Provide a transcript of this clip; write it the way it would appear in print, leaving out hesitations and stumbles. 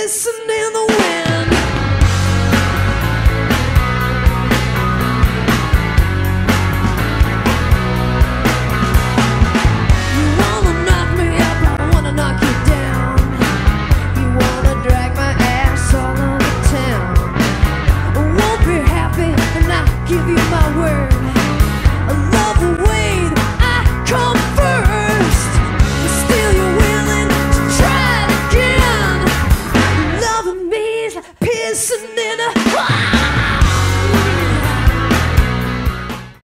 pissing in the wind. You wanna knock me up, I wanna knock you down. You wanna drag my ass all over town. I won't be happy and I give you my word. I love the way that I come first. But still you're willing to try it again. Loving me is like pissing